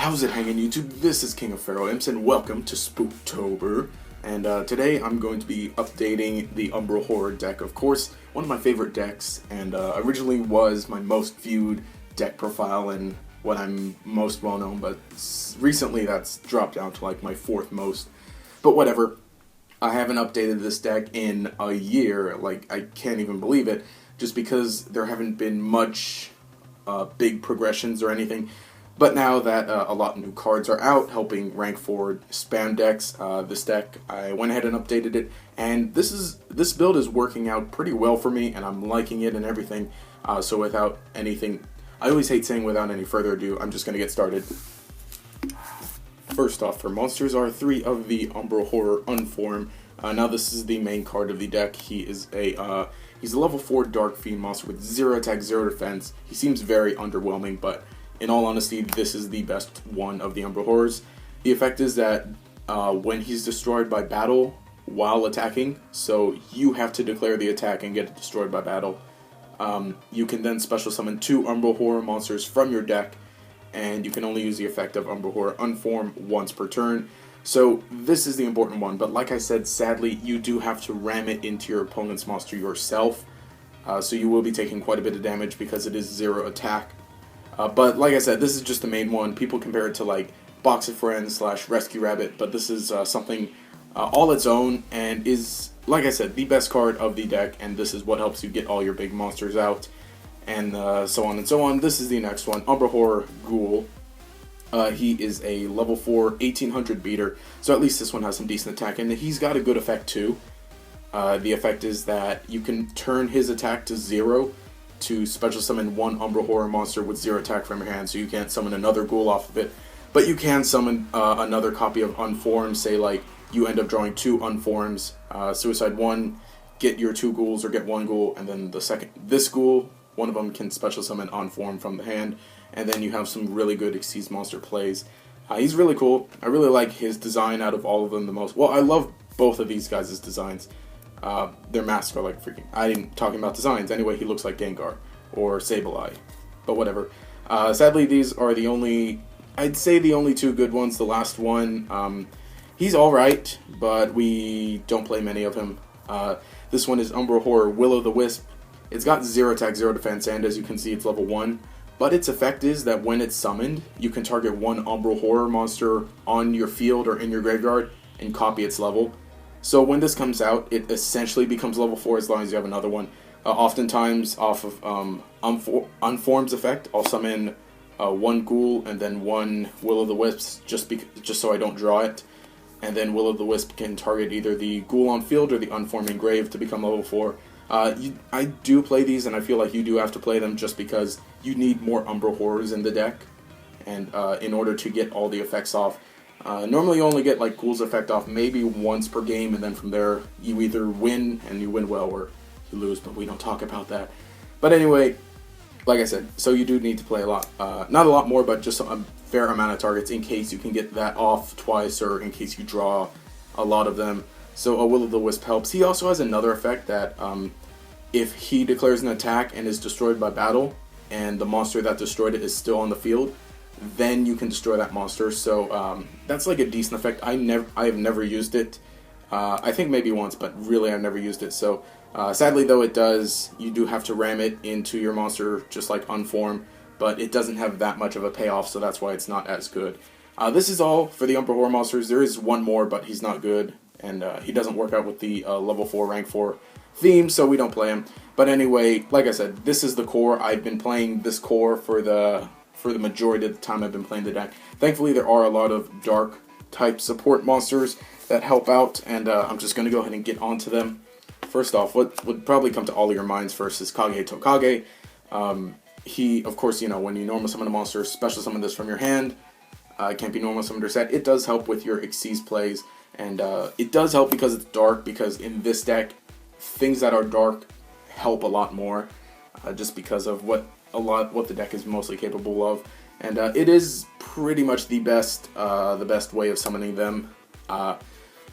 How's it hanging, YouTube? This is King of Pharaoh Imps, and welcome to Spooktober. And today I'm going to be updating the Umbral Horror deck. Of course, one of my favorite decks, and originally was my most viewed deck profile and what I'm most well known, but recently that's dropped down to like my fourth most. But whatever, I haven't updated this deck in a year, like I can't even believe it, just because there haven't been much big progressions or anything. But now that a lot of new cards are out, helping rank 4 spam decks, this deck, I went ahead and updated it, and this build is working out pretty well for me, and I'm liking it and everything. So without anything, I always hate saying without any further ado, I'm just going to get started. First off, for monsters are 3 of the Umbral Horror Unform. Now this is the main card of the deck. He's a level 4 Dark Fiend monster with 0 attack, 0 defense. He seems very underwhelming, but in all honesty, this is the best one of the Umbral Horrors. The effect is that when he's destroyed by battle while attacking, so you have to declare the attack and get it destroyed by battle, you can then special summon 2 Umbral Horror monsters from your deck, and you can only use the effect of Umbral Horror Unform once per turn. So this is the important one, but like I said, sadly, you do have to ram it into your opponent's monster yourself, so you will be taking quite a bit of damage because it is 0 attack. But like I said, this is just the main one. People compare it to like Box of Friends / Rescue Rabbit, but this is something all its own and is, like I said, the best card of the deck, and this is what helps you get all your big monsters out, and so on and so on. This is the next one, Umbral Horror Ghoul. He is a level 4 1800 beater, so at least this one has some decent attack, and he's got a good effect too. The effect is that you can turn his attack to 0 to special summon 1 Umbral Horror monster with 0 attack from your hand, so you can't summon another ghoul off of it, but you can summon another copy of Unform. Say like you end up drawing 2 Unforms, Suicide 1, get your 2 ghouls or get 1 ghoul, and then this ghoul, one of them can special summon Unform from the hand, and then you have some really good Xyz monster plays. He's really cool. I really like his design out of all of them the most. Well, I love both of these guys' designs. Their masks are like freaking... I'm talking about designs. Anyway, he looks like Gengar or Sableye, but whatever. Sadly, these are the only... I'd say the only 2 good ones. The last one, he's alright, but we don't play many of him. This one is Umbral Horror Will-O-The-Wisp. It's got 0 attack, 0 defense, and as you can see, it's level 1. But its effect is that when it's summoned, you can target 1 Umbral Horror monster on your field or in your graveyard and copy its level. So when this comes out, it essentially becomes level 4 as long as you have another one. Oftentimes, off of Unform's effect, I'll summon 1 Ghoul and then 1 Will-O-The-Wisp just so I don't draw it. And then Will-O-The-Wisp can target either the Ghoul on field or the Unform in grave to become level 4. I do play these, and I feel like you do have to play them just because you need more Umbral Horrors in the deck, and in order to get all the effects off. Normally you only get like Ghoul's effect off maybe once per game, and then from there you either win, and you win well, or you lose, but we don't talk about that. But anyway, like I said, so you do need to play a lot. Not a lot more, but just a fair amount of targets in case you can get that off twice, or in case you draw a lot of them. So a Will-O-The-Wisp helps. He also has another effect that if he declares an attack and is destroyed by battle, and the monster that destroyed it is still on the field, then you can destroy that monster. So that's like a decent effect. I have never used it. I think maybe once, but really I've never used it. So sadly though, you do have to ram it into your monster just like Unform, but it doesn't have that much of a payoff, so that's why it's not as good. This is all for the Umbral Horror monsters. There is one more, but he's not good, and he doesn't work out with the level 4 rank 4 theme, so we don't play him. But anyway, like I said, this is the core. I've been playing this core for the majority of the time I've been playing the deck. Thankfully, there are a lot of dark type support monsters that help out, and I'm just going to go ahead and get onto them. First off, what would probably come to all of your minds first is Kage Tokage. He, of course, you know, when you normal summon a monster, special summon this from your hand. It can't be normal summoned or set. It does help with your Xyz plays, and it does help because it's dark, because in this deck, things that are dark help a lot more, just because of what the deck is mostly capable of, and it is pretty much the best way of summoning them.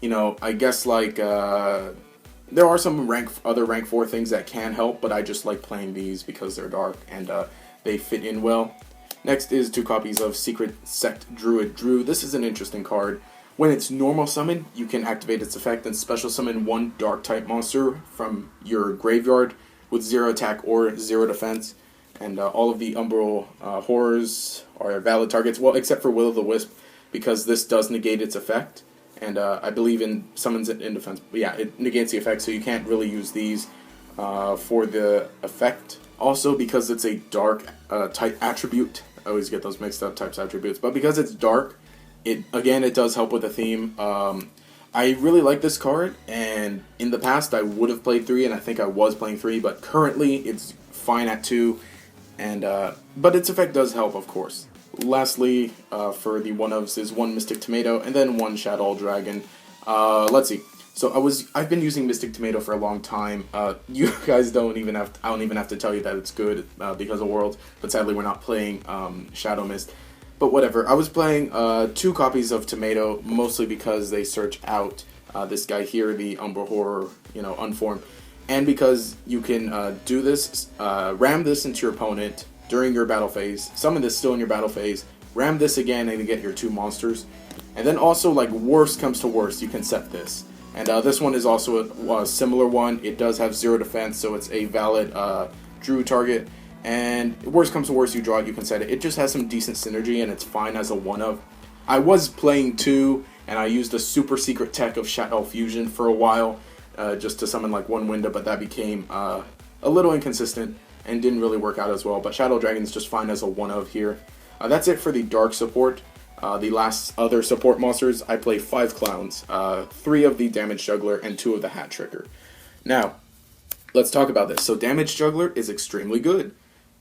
You know, I guess like there are some other rank 4 things that can help, but I just like playing these because they're dark and they fit in well. Next is 2 copies of Secret Sect Druid Drew. This is an interesting card. When it's normal summon, you can activate its effect and special summon 1 dark type monster from your graveyard with 0 attack or 0 defense. And all of the Umbral horrors are valid targets, well, except for Will-o'-the-Wisp, because this does negate its effect. And I believe in summons it in defense. But yeah, it negates the effect, so you can't really use these for the effect. Also, because it's a dark type attribute, I always get those mixed up, types attributes, but because it's dark, it does help with the theme. I really like this card, and in the past I would have played 3, and I think I was playing 3, but currently it's fine at 2, and but its effect does help, of course. Lastly, for the one-ofs is 1 Mystic Tomato, and then 1 Shadow Dragon. Let's see. So I've been using Mystic Tomato for a long time. You guys I don't even have to tell you that it's good because of Worlds, but sadly we're not playing Shadow Mist. But whatever. I was playing 2 copies of Tomato, mostly because they search out this guy here, the Umbral Horror, unformed, and because you can do this, ram this into your opponent during your battle phase, summon this still in your battle phase, ram this again, and you get your 2 monsters. And then also, like, worst comes to worst, you can set this. And this one is also a similar one. It does have 0 defense, so it's a valid Drew target. And worst comes to worst, you draw it, you can set it. It just has some decent synergy, and it's fine as a one-of. I was playing 2, and I used a super secret tech of Shadow Fusion for a while, just to summon like 1 window, but that became a little inconsistent and didn't really work out as well. But Shadow Dragon is just fine as a one-of here. That's it for the Dark support. The last other support monsters, I play 5 Clowns, 3 of the Damage Juggler, and 2 of the Hat Tricker. Now, let's talk about this. So Damage Juggler is extremely good.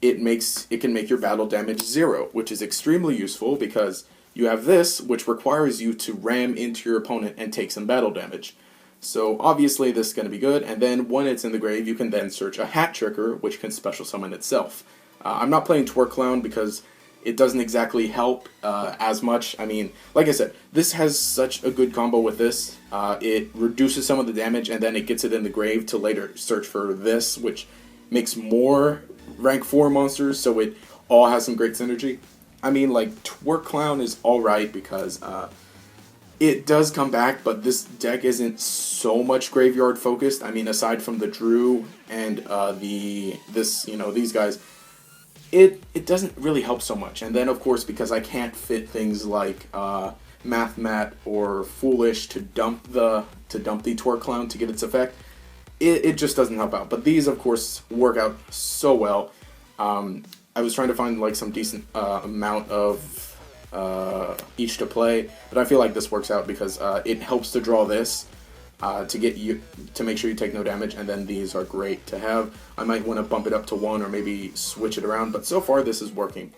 It can make your battle damage 0, which is extremely useful because you have this, which requires you to ram into your opponent and take some battle damage. So obviously this is going to be good, and then when it's in the grave, you can then search a Hat Tricker, which can special summon itself. I'm not playing Twerk Clown because it doesn't exactly help as much. I mean, like I said, this has such a good combo with this. It reduces some of the damage, and then it gets it in the grave to later search for this, which makes more rank 4 monsters, so it all has some great synergy. I mean, like, Twerk Clown is alright because it does come back, but this deck isn't so much graveyard focused. I mean, aside from the Drew and these guys, it doesn't really help so much. And then, of course, because I can't fit things like Math Mat or Foolish to dump the Twerk Clown to get its effect, it just doesn't help out. But these, of course, work out so well. I was trying to find like some decent amount of each to play, but I feel like this works out because it helps to draw this to make sure you take no damage, and then these are great to have. I might want to bump it up to 1 or maybe switch it around, but so far this is working.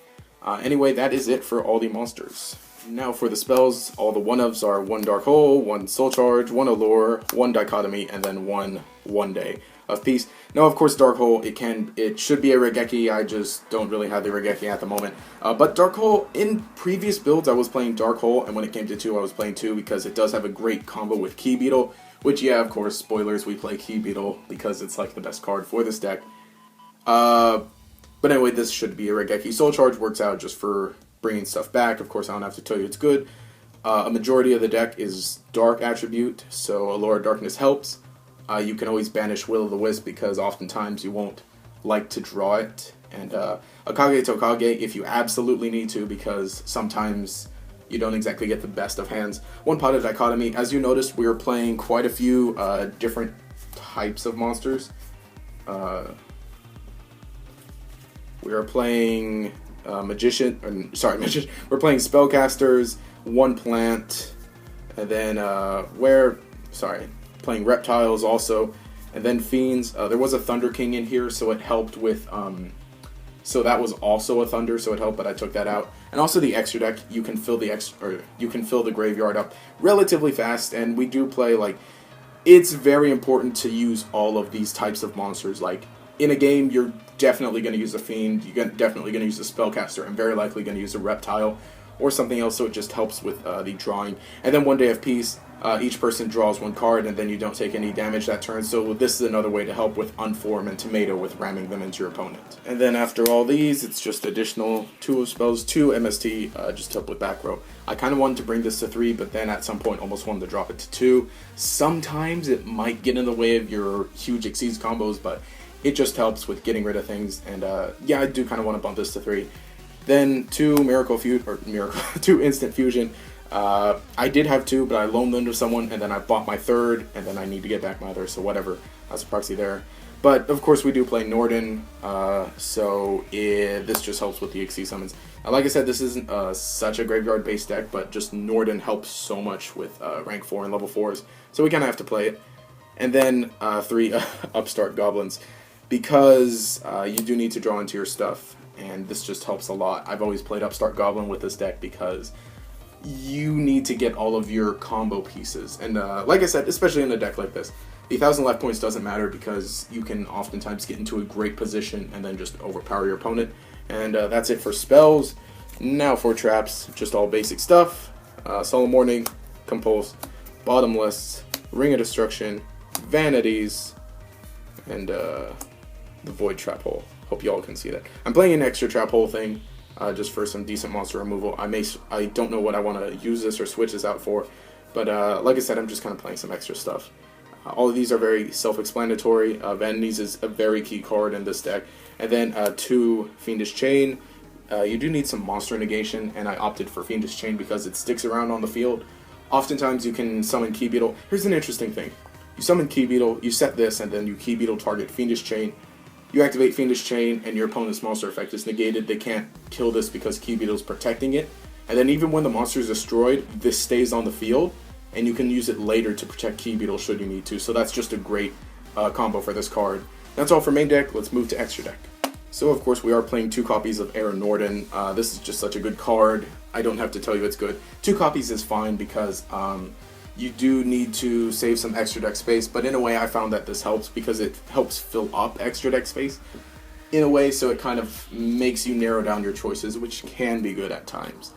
Anyway, that is it for all the monsters. Now for the spells, all the one-ofs are 1 Dark Hole, 1 Soul Charge, 1 Allure, 1 Dichotomy, and then 1 Day of Peace. Now, of course, Dark Hole, it should be a Regeki. I just don't really have the Regeki at the moment. But Dark Hole, in previous builds, I was playing Dark Hole, and when it came to 2, I was playing 2 because it does have a great combo with Key Beetle, which, yeah, of course, spoilers, we play Key Beetle because it's like the best card for this deck. But anyway, this should be a Regeki. Soul Charge works out just for bringing stuff back. Of course, I don't have to tell you it's good. A majority of the deck is Dark attribute, so Allure Darkness helps. You can always banish Will-o'-the-Wisp because oftentimes you won't like to draw it. And Akage Tokage if you absolutely need to, because sometimes you don't exactly get the best of hands. 1 Pot of Dichotomy. As you noticed, we are playing quite a few different types of monsters. We are playing Magician. We're playing Spellcasters, 1 Plant, and then playing Reptiles also, and then Fiends. There was a Thunder King in here, so it helped with. So that was also a Thunder, so it helped, but I took that out. And also the extra deck, you can fill the graveyard up relatively fast, and we do play like. It's very important to use all of these types of monsters. Like in a game, you're definitely going to use a Fiend, you're definitely going to use a Spellcaster, and very likely going to use a Reptile or something else. So it just helps with the drawing. And then 1 Day of Peace. Each person draws one card, and then you don't take any damage that turn. So this is another way to help with Unform and Tomato with ramming them into your opponent. And then after all these, it's just additional 2 spells, 2 MST, just to help with back row. I kind of wanted to bring this to 3, but then at some point almost wanted to drop it to 2. Sometimes it might get in the way of your huge Exceeds combos, but it just helps with getting rid of things. And yeah, I do kind of want to bump this to 3. Then 2 2 Instant Fusion. I did have 2, but I loaned them to someone, and then I bought my 3rd, and then I need to get back my other, so whatever. That's a proxy there. But, of course, we do play Norden, so this just helps with the Xyz summons. Like I said, this isn't such a graveyard-based deck, but just Norden helps so much with rank 4 and level 4s, so we kind of have to play it. And then 3 Upstart Goblins, because you do need to draw into your stuff, and this just helps a lot. I've always played Upstart Goblin with this deck because you need to get all of your combo pieces. And like I said, especially in a deck like this, the 1,000 life points doesn't matter because you can oftentimes get into a great position and then just overpower your opponent. And that's it for spells. Now for traps, just all basic stuff. Solemn Warning, Compulse, Bottomless, Ring of Destruction, Vanities, and the Void Trap Hole. Hope y'all can see that. I'm playing an extra Trap Hole thing. Just for some decent monster removal. I don't know what I want to use this or switch this out for, but like I said, I'm just kind of playing some extra stuff. All of these are very self-explanatory. Vanities is a very key card in this deck. And then 2 Fiendish Chain. You do need some monster negation, and I opted for Fiendish Chain because it sticks around on the field. Oftentimes you can summon Key Beetle. Here's an interesting thing. You summon Key Beetle, you set this, and then you Key Beetle target Fiendish Chain. You activate Fiendish Chain, and your opponent's monster effect is negated. They can't kill this because Key Beetle's protecting it. And then even when the monster is destroyed, this stays on the field, and you can use it later to protect Key Beetle should you need to. So that's just a great combo for this card. That's all for main deck. Let's move to extra deck. So of course we are playing 2 copies of Air Norden. This is just such a good card. I don't have to tell you it's good. 2 copies is fine because you do need to save some extra deck space, but in a way I found that this helps because it helps fill up extra deck space in a way, so it kind of makes you narrow down your choices, which can be good at times.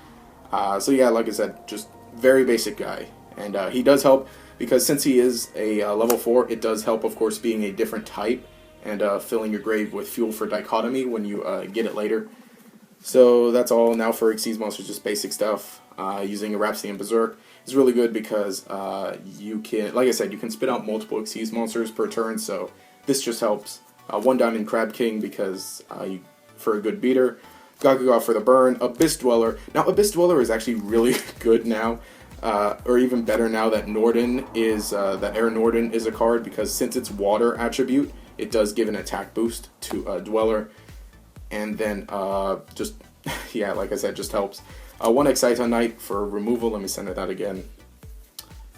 So yeah, like I said, just very basic guy, and he does help because since he is a level 4, it does help, of course, being a different type and filling your grave with fuel for Dichotomy when you get it later. So that's all. Now for Xyz monsters, just basic stuff. Using a Rhapsody and Berserk is really good because you can, like I said, you can spit out multiple Xyz monsters per turn, so this just helps. 1 Diamond Crab King because for a good beater. Gagaga for the burn. Abyss Dweller. Now Abyss Dweller is actually really good now, or even better now that Norden is that Air Norden is a card, because since it's water attribute, it does give an attack boost to Dweller. And then just, yeah, like I said, just helps. 1 Exciton Knight for removal. Let me send it out again.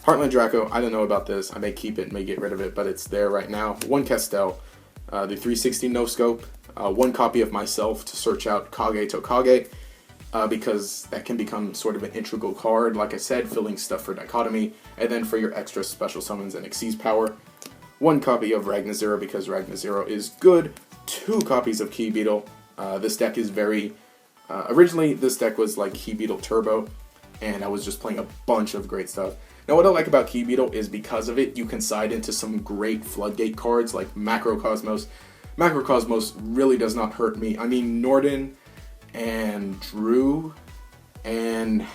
Heartland Draco. I don't know about this. I may keep it, may get rid of it, but it's there right now. 1 Castel. The 360 no scope. 1 copy of myself to search out Kage Tokage, because that can become sort of an integral card, like I said, filling stuff for Dichotomy, and then for your extra special summons and Xyz power. 1 copy of Ragnazero because Ragnazero is good. 2 copies of Key Beetle. This deck is very... originally, this deck was like Key Beetle Turbo, and I was just playing a bunch of great stuff. Now, what I like about Key Beetle is because of it, you can side into some great Floodgate cards like Macrocosmos. Macrocosmos really does not hurt me. I mean, Norden and Drew and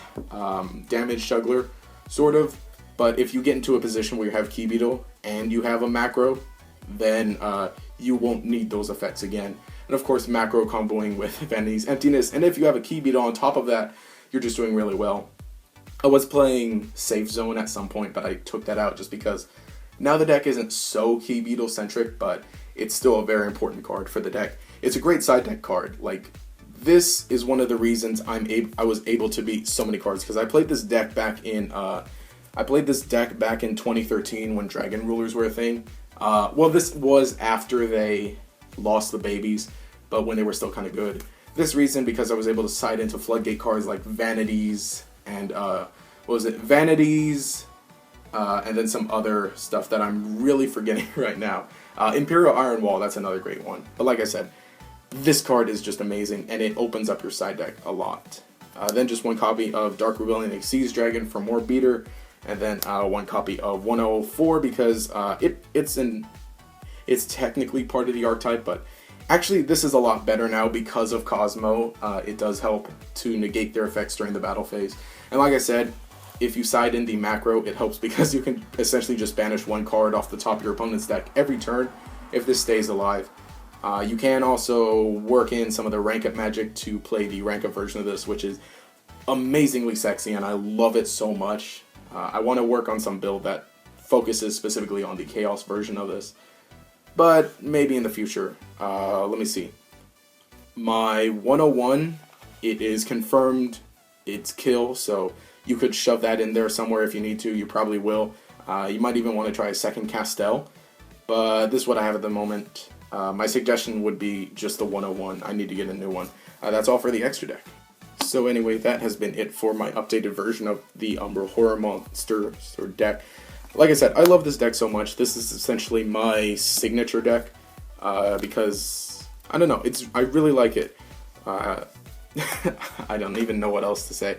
Damage Juggler, sort of. But if you get into a position where you have Key Beetle and you have a Macro, then you won't need those effects again. And of course, Macro comboing with Vanity's Emptiness. And if you have a Key Beetle on top of that, you're just doing really well. I was playing Safe Zone at some point, but I took that out just because now the deck isn't so Key Beetle centric, but it's still a very important card for the deck. It's a great side deck card. Like, this is one of the reasons I was able to beat so many cards, because I played this deck back in 2013 when Dragon Rulers were a thing. Well, this was after they lost the babies, but when they were still kind of good. This reason because I was able to side into Floodgate cards like Vanities and Vanities, and then some other stuff that I'm really forgetting right now. Imperial Iron Wall, that's another great one. But like I said, this card is just amazing, and it opens up your side deck a lot. Then just 1 copy of Dark Rebellion Xyz Dragon for more beater, and then 1 copy of YuGiOh because it's technically part of the archetype, but actually this is a lot better now because of Cosmo. It does help to negate their effects during the battle phase. And like I said, if you side in the macro, it helps because you can essentially just banish 1 card off the top of your opponent's deck every turn if this stays alive. You can also work in some of the rank up magic to play the rank up version of this, which is amazingly sexy and I love it so much. I want to work on some build that focuses specifically on the chaos version of this, but maybe in the future. Let me see. My 101, it is confirmed it's kill, so you could shove that in there somewhere if you need to. You probably will. You might even want to try a second Castell, but this is what I have at the moment. My suggestion would be just the 101. I need to get a new one. That's all for the extra deck. So anyway, that has been it for my updated version of the Umbral Horror Monster deck. Like I said, I love this deck so much. This is essentially my signature deck because, I don't know, I really like it. I don't even know what else to say.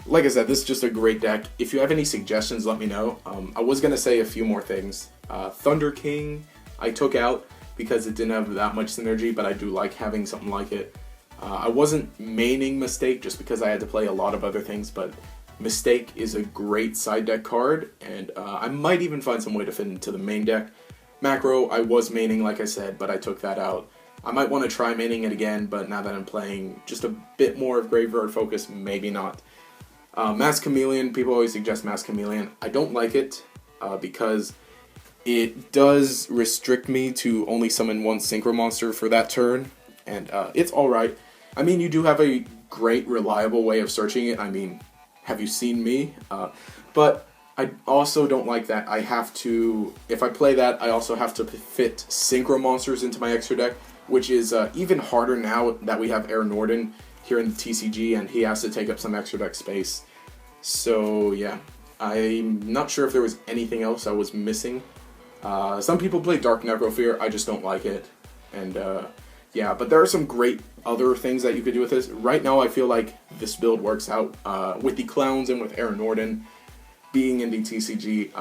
Like I said, this is just a great deck. If you have any suggestions, let me know. I was going to say a few more things. Thunder King I took out because it didn't have that much synergy, but I do like having something like it. I wasn't maining Mistake just because I had to play a lot of other things, but Mistake is a great side deck card, and I might even find some way to fit into the main deck. Macro, I was maining, like I said, but I took that out. I might want to try maining it again, but now that I'm playing just a bit more of Graveyard Focus, maybe not. Mass Chameleon, people always suggest Mass Chameleon. I don't like it because it does restrict me to only summon 1 Synchro Monster for that turn, and it's alright. I mean, you do have a great, reliable way of searching it. I mean, have you seen me? But I also don't like that I have to, if I play that, I also have to fit Synchro Monsters into my extra deck, which is even harder now that we have Air Norden here in the TCG, and he has to take up some extra deck space. So yeah, I'm not sure if there was anything else I was missing. Some people play Dark Necrofear, I just don't like it. And yeah, but there are some great other things that you could do with this. Right now I feel like this build works out with the Clowns and with Air Norden being in the TCG.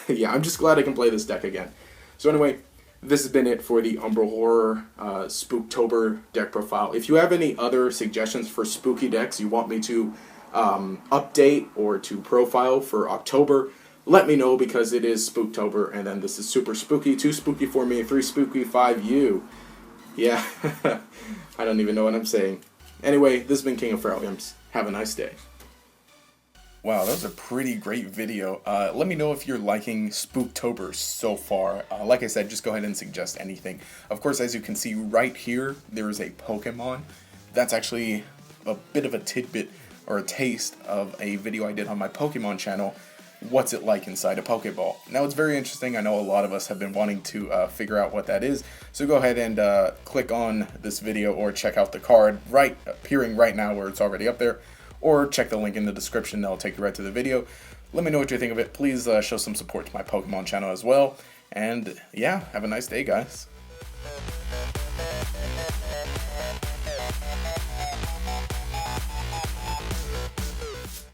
Yeah, I'm just glad I can play this deck again. So anyway, this has been it for the Umbral Horror Spooktober deck profile. If you have any other suggestions for spooky decks you want me to update or to profile for October, let me know because it is Spooktober, and then this is super spooky, 2 spooky for me, 3 spooky, 5 you. Yeah, I don't even know what I'm saying. Anyway, this has been King of Feraligatr. Have a nice day. Wow, that was a pretty great video. Let me know if you're liking Spooktober so far. Like I said, just go ahead and suggest anything. Of course, as you can see right here, there is a Pokemon. That's actually a bit of a tidbit or a taste of a video I did on my Pokemon channel. What's it like inside a Pokeball? Now, it's very interesting. I know a lot of us have been wanting to figure out what that is. So go ahead and click on this video or check out the card appearing right now where it's already up there. Or check the link in the description, that'll take you right to the video. Let me know what you think of it. Please show some support to my Pokemon channel as well. And yeah, have a nice day, guys.